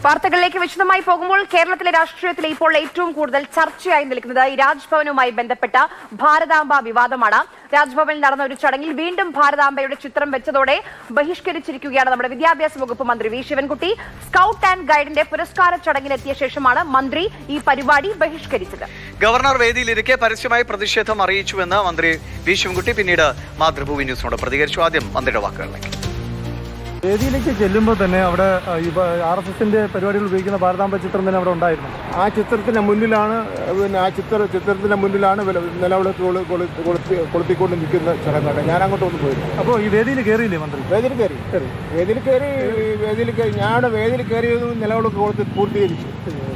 വാർത്തകളിലേക്ക് വിശദമായി പോകുമ്പോൾ കേരളത്തിലെ രാഷ്ട്രീയത്തിലെ ഇപ്പോൾ ഏറ്റവും കൂടുതൽ ചർച്ചയായി നിൽക്കുന്നത് ഈ രാജ്ഭവനുമായി ബന്ധപ്പെട്ട ഭാരതാംബ വിവാദമാണ്. രാജ്ഭവനിൽ നടന്ന ഒരു ചടങ്ങിൽ വീണ്ടും ഭാരതാംബയുടെ ചിത്രം വെച്ചതോടെ ബഹിഷ്കരിച്ചിരിക്കുകയാണ് നമ്മുടെ വിദ്യാഭ്യാസ വകുപ്പ് മന്ത്രി വി ശിവൻകുട്ടി. സ്കൌട്ട് ആൻഡ് ഗൈഡിന്റെ പുരസ്കാര ചടങ്ങിലെത്തിയ ശേഷമാണ് മന്ത്രി ഈ പരിപാടി ബഹിഷ്കരിച്ചത്. ഗവർണർ വേദിയിലിരിക്കെ പരസ്യമായി പ്രതിഷേധം അറിയിച്ചുവെന്ന് മന്ത്രി വി ശിവൻകുട്ടി പിന്നീട് മാതൃഭൂമി ന്യൂസിനോട് പ്രതികരിച്ചു. ആദ്യം മന്ത്രിയുടെ വാക്കുകളിലേക്ക്. വേദിയിലേക്ക് ചെല്ലുമ്പോൾ തന്നെ അവിടെ RSSന്റെ പരിപാടികൾ ഉപയോഗിക്കുന്ന ഭാരതാംബ ചിത്രം തന്നെ അവിടെ ഉണ്ടായിരുന്നു. ആ ചിത്രത്തിന് മുന്നിലാണ് ചിത്രത്തിന്റെ മുന്നിലാണ് നിലവിളക്ക് കൊളുത്തിക്കൊണ്ട് നിൽക്കുന്ന ചടങ്ങാണ്. ഞാൻ അങ്ങോട്ടൊന്നും പോയില്ല. അപ്പോൾ ഈ വേദിയിൽ കയറിയില്ലേ മന്ത്രി? വേദിയിൽ കയറി ഞാൻ വേദിയിൽ കയറിയതും നിലവിളക്ക് കൊളുത്തി പൂർത്തീകരിച്ചു.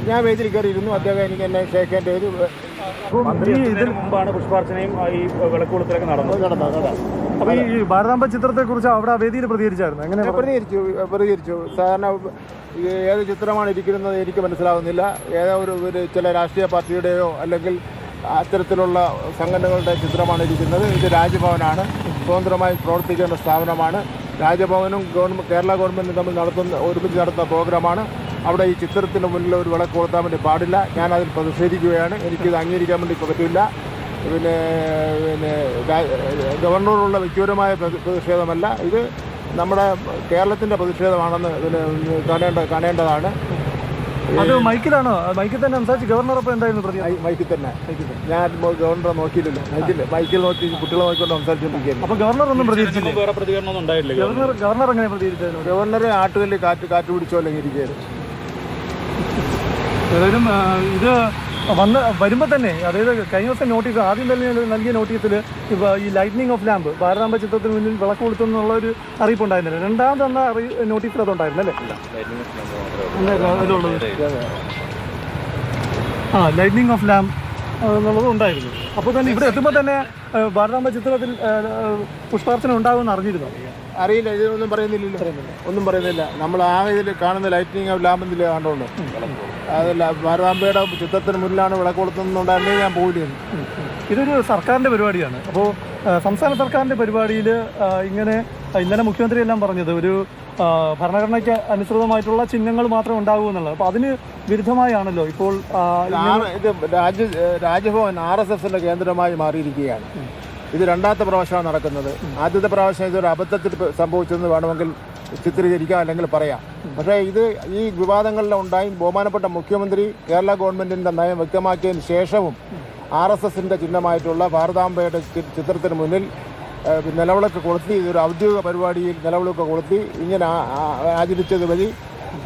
ഞാൻ വേദിയിൽ കയറിയിരുന്നു. അദ്ദേഹം എനിക്ക് എന്നെ ഷേക്ക് ഹാൻഡ് ചെയ്തു. മന്ത്രി ഇതിന് മുമ്പാണ് പുഷ്പാർച്ചനയും ഈ വിളക്കുകൊളുത്തലൊക്കെ നടന്നത്. അപ്പോൾ ഈ ഭാരതാംബ ചിത്രത്തെ കുറിച്ച് അവിടെ വേദിയിൽ പ്രതികരിച്ചായിരുന്നു. എങ്ങനെ പ്രതികരിച്ചു? സാധാരണ ഏത് ചിത്രമാണ് ഇരിക്കുന്നത് എനിക്ക് മനസ്സിലാവുന്നില്ല. ഏതോ ഒരു ചില രാഷ്ട്രീയ പാർട്ടിയുടെയോ അല്ലെങ്കിൽ അത്തരത്തിലുള്ള സംഘടനകളുടെ ചിത്രമാണ് ഇരിക്കുന്നത്. ഇത് രാജ്ഭവനാണ്, സ്വതന്ത്രമായി പ്രവർത്തിക്കേണ്ട സ്ഥാപനമാണ്. രാജ്ഭവനും കേരള ഗവൺമെൻറ്റും തമ്മിൽ ഒരുമിച്ച് നടത്തുന്ന പ്രോഗ്രാമാണ്. അവിടെ ഈ ചിത്രത്തിന് മുന്നിൽ ഒരു വിളക്ക് കൊളുത്താൻ വേണ്ടി പാടില്ല. ഞാനതിൽ പ്രതിഷേധിക്കുകയാണ്. എനിക്കിത് അംഗീകരിക്കാൻ വേണ്ടി പറ്റില്ല. പിന്നെ ഗവർണറോടുള്ള വ്യക്തിപരമായ പ്രതിഷേധമല്ല, ഇത് നമ്മുടെ കേരളത്തിൻ്റെ പ്രതിഷേധമാണെന്ന് കാണേണ്ടതാണ്. അത് മൈക്കിലാണോ? മൈക്കിൽ തന്നെ സംസാരിച്ച് ഗവർണറൊപ്പം എന്തായിരുന്നു? മൈക്കിൽ തന്നെ. ഞാൻ ഗവർണറെ നോക്കിയില്ലല്ലോ. മൈക്കിൽ നോക്കി കുട്ടികളെ നോക്കിക്കൊണ്ട് സംസാരിച്ചുകൊണ്ടിരിക്കുകയാണ്. അപ്പോൾ ഗവർണർ ഒന്നും പ്രതികരിച്ചില്ല? വേറെ പ്രതികരണമൊന്നും ഉണ്ടായില്ല. ഗവർണർ എങ്ങനെ പ്രതികരിച്ചായിരുന്നു? ഗവർണർ ആട്ടുകല്ല് കാറ്റ് പിടിച്ചോ അല്ലെങ്കിൽ ഇരിക്കുകയായിരുന്നു. ഏതായാലും ഇത് വരുമ്പോൾ തന്നെ, അതായത് കഴിഞ്ഞ ദിവസം നോട്ടീസ് ആദ്യം തന്നെ നൽകിയ നോട്ടീസിൽ ഈ ലൈറ്റ്നിങ് ഓഫ് ലാമ്പ് ഭാരതാംബ ചിത്രത്തിന് മുന്നിൽ വിളക്ക് കൊടുത്തെന്നുള്ള ഒരു അറിയിപ്പ് ഉണ്ടായിരുന്നില്ല. രണ്ടാമത് തന്ന നോട്ടീസിൽ അതുണ്ടായിരുന്നല്ലേ? ലൈറ്റ്നിങ് ഓഫ് ലാമ്പ് എന്നുള്ളത് ഉണ്ടായിരുന്നു. അപ്പോൾ തന്നെ ഇവിടെ എത്തുമ്പോൾ തന്നെ ഭാരതാംബ ചിത്രത്തിൽ പുഷ്പാർച്ചന ഉണ്ടാകുമെന്ന് അറിഞ്ഞിരുന്നു? അറിയില്ല. ഇതൊന്നും ഒന്നും പറയുന്നില്ല. നമ്മൾ ആ ഇതിൽ കാണുന്ന ലൈറ്റിനിങ് ഓഫ് ലാമ്പ് ഇതിൽ കണ്ടുള്ളൂ. അതല്ല, ഭാരതാംബയുടെ ചിത്രത്തിന് മുന്നിലാണ് വിളക്ക് കൊടുത്തുന്നുണ്ടായിരുന്നെങ്കിൽ ഞാൻ പോയില്ലായിരുന്നു. ഇതൊരു സർക്കാരിൻ്റെ പരിപാടിയാണ്. അപ്പോൾ സംസ്ഥാന സർക്കാരിൻ്റെ പരിപാടിയിൽ ഇങ്ങനെ ഇന്നലെ മുഖ്യമന്ത്രി എല്ലാം പറഞ്ഞത് ഒരു ഭരണഘടനയ്ക്ക് അനുസൃതമായിട്ടുള്ള ചിഹ്നങ്ങൾ മാത്രമേ ഉണ്ടാകൂ എന്നുള്ളത്. അപ്പോൾ അതിന് വിരുദ്ധമായാണല്ലോ ഇപ്പോൾ ഇത് രാജ്ഭവൻ RSSന്റെ കേന്ദ്രമായി മാറിയിരിക്കുകയാണ്. ഇത് രണ്ടാമത്തെ പ്രാവശ്യമാണ് നടക്കുന്നത്. ആദ്യത്തെ പ്രാവശ്യം ഇതൊരു അബദ്ധത്തിൽ സംഭവിച്ചെന്ന് വേണമെങ്കിൽ ചിത്രീകരിക്കാം, അല്ലെങ്കിൽ പറയാം. പക്ഷേ ഈ വിവാദങ്ങളെല്ലാം ഉണ്ടായി ബഹുമാനപ്പെട്ട മുഖ്യമന്ത്രി കേരള ഗവൺമെൻറ്റിൻ്റെ നയം വ്യക്തമാക്കിയതിന് ശേഷവും RSSന്റെ ചിഹ്നമായിട്ടുള്ള ഭാരതാംബയുടെ ചിത്രത്തിന് മുന്നിൽ നിലവിളക്ക് കൊളുത്തി, ഇതൊരു ഔദ്യോഗിക പരിപാടിയിൽ നിലവിളക്ക് കൊളുത്തി ഇങ്ങനെ ആചരിച്ചത് വഴി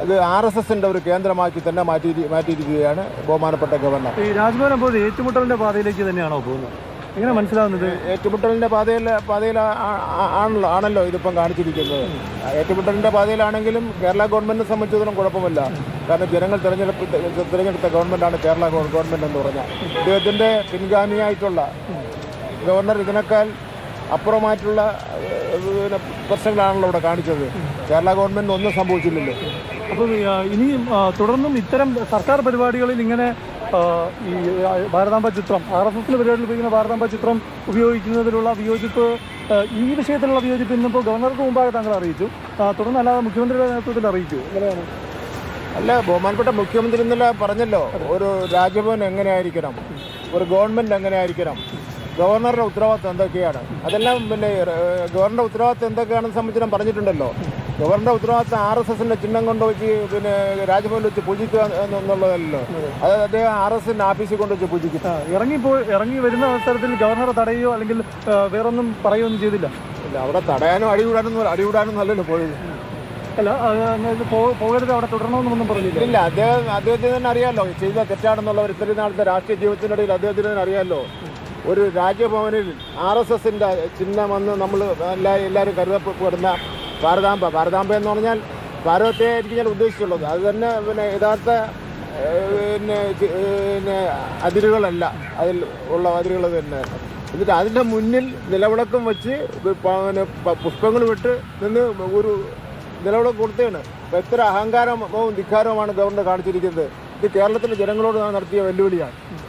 അത് RSSന്റെ ഒരു കേന്ദ്രമാക്കി തന്നെ മാറ്റിയിരിക്കുകയാണ് ബഹുമാനപ്പെട്ട ഗവർണർ. ഈ രാജ്ഭവൻ അപ്പോൾ ഏറ്റുമുട്ടലിൻ്റെ പാതയിലേക്ക് തന്നെയാണോ പോകുന്നത്? എങ്ങനെ മനസ്സിലാവുന്നത്? ഏറ്റുമുട്ടലിൻ്റെ ആണല്ലോ ഇതിപ്പം കാണിച്ചിരിക്കുന്നത്. ഏറ്റുമുട്ടലിൻ്റെ പാതയിലാണെങ്കിലും കേരള ഗവൺമെൻറ്റിനെ സംബന്ധിച്ചിടത്തോളം കുഴപ്പമില്ല. കാരണം ജനങ്ങൾ തിരഞ്ഞെടുത്ത ഗവൺമെൻറ്റാണ് കേരള ഗവൺമെൻറ് എന്ന് പറഞ്ഞാൽ. ഇദ്ദേഹത്തിൻ്റെ പിൻഗാമിയായിട്ടുള്ള ഗവർണർ ഇതിനേക്കാൾ അപ്പുറമായിട്ടുള്ള പ്രശ്നങ്ങളാണല്ലോ ഇവിടെ കാണിച്ചത്. കേരള ഗവൺമെൻറ് ഒന്നും സംഭവിച്ചില്ലല്ലോ. അപ്പോൾ ഇനിയും തുടർന്നും ഇത്തരം സർക്കാർ പരിപാടികളിൽ ഇങ്ങനെ ഈ ഭാരതാംബ ചിത്രം RSSന്റെ പരിപാടിയിൽ ഉപയോഗിക്കുന്ന ഭാരതാംബ ചിത്രം ഉപയോഗിക്കുന്നതിലുള്ള വിയോജിപ്പ്, ഈ വിഷയത്തിലുള്ള വിയോജിപ്പ് ഇന്നിപ്പോൾ ഗവർണർക്ക് മുമ്പാകെ താങ്കൾ അറിയിച്ചു. തുടർന്ന് അല്ലാതെ മുഖ്യമന്ത്രിയുടെ നേതൃത്വത്തിൽ അറിയിച്ചു. എങ്ങനെയാണ്? അല്ല, ബഹുമാനപ്പെട്ട മുഖ്യമന്ത്രി ഇന്നലെ പറഞ്ഞല്ലോ, ഒരു രാജ്ഭവൻ എങ്ങനെയായിരിക്കണം, ഒരു ഗവൺമെൻറ് എങ്ങനെയായിരിക്കണം, ഗവർണറുടെ ഉത്തരവാദിത്വം എന്തൊക്കെയാണ്, അതെല്ലാം പിന്നെ ഗവർണറുടെ ഉത്തരവാദിത്വം എന്തൊക്കെയാണെന്ന് സംബന്ധിച്ച് പറഞ്ഞിട്ടുണ്ടല്ലോ. ഗവർണറുടെ ഉത്തരവാദിത്വം RSSന്റെ ചിഹ്നം കൊണ്ടുവച്ച് പിന്നെ രാജ്ഭവനിൽ വെച്ച് പൂജിക്കുക എന്നുള്ളതല്ലോ. അത് അദ്ദേഹം RSSന്റെ ഓഫീസിൽ കൊണ്ടുവച്ച് പൂജിക്കും. ഇറങ്ങി വരുന്ന അവസരത്തിൽ ഗവർണറെ തടയുകയോ അല്ലെങ്കിൽ വേറൊന്നും പറയുകയൊന്നും ചെയ്തില്ല. ഇല്ല, അവിടെ തടയാനും അടികൂടാനും നല്ലല്ലോ പോയത്. അല്ല, പോകരുത്, അവിടെ തുടരണമെന്നൊന്നും പറഞ്ഞില്ല. ഇല്ല, അദ്ദേഹത്തിന് തന്നെ അറിയാമല്ലോ ചെയ്ത തെറ്റാണെന്നുള്ളവർ. ഇത്രയും നാളത്തെ രാഷ്ട്രീയ ജീവിതത്തിനിടയിൽ അദ്ദേഹത്തിന് തന്നെ അറിയാമല്ലോ. ഒരു രാജ്ഭവനിൽ RSSന്റെ ചിഹ്നമെന്ന് നമ്മൾ എല്ലാവരും കരുതപ്പെടുന്ന ഭാരതാംബ എന്ന് പറഞ്ഞാൽ ഭാരതത്തെ ആയിരിക്കും ഞാൻ ഉദ്ദേശിച്ചുള്ളത്. അത് തന്നെ പിന്നെ യഥാർത്ഥ അതിരുകളല്ല, അതിൽ ഉള്ള അതിരുകൾ തന്നെ. എന്നിട്ട് അതിൻ്റെ മുന്നിൽ നിലവിളക്കം വെച്ച് പുഷ്പങ്ങൾ വിട്ട് നിന്ന് ഒരു നിലവിളക്ക് കൊടുത്തതാണ്. എത്ര അഹങ്കാരവും ധിക്കാരവുമാണ് ഗവർണർ കാണിച്ചിരിക്കുന്നത്. ഇത് കേരളത്തിലെ ജനങ്ങളോട് നടത്തിയ വെല്ലുവിളിയാണ്.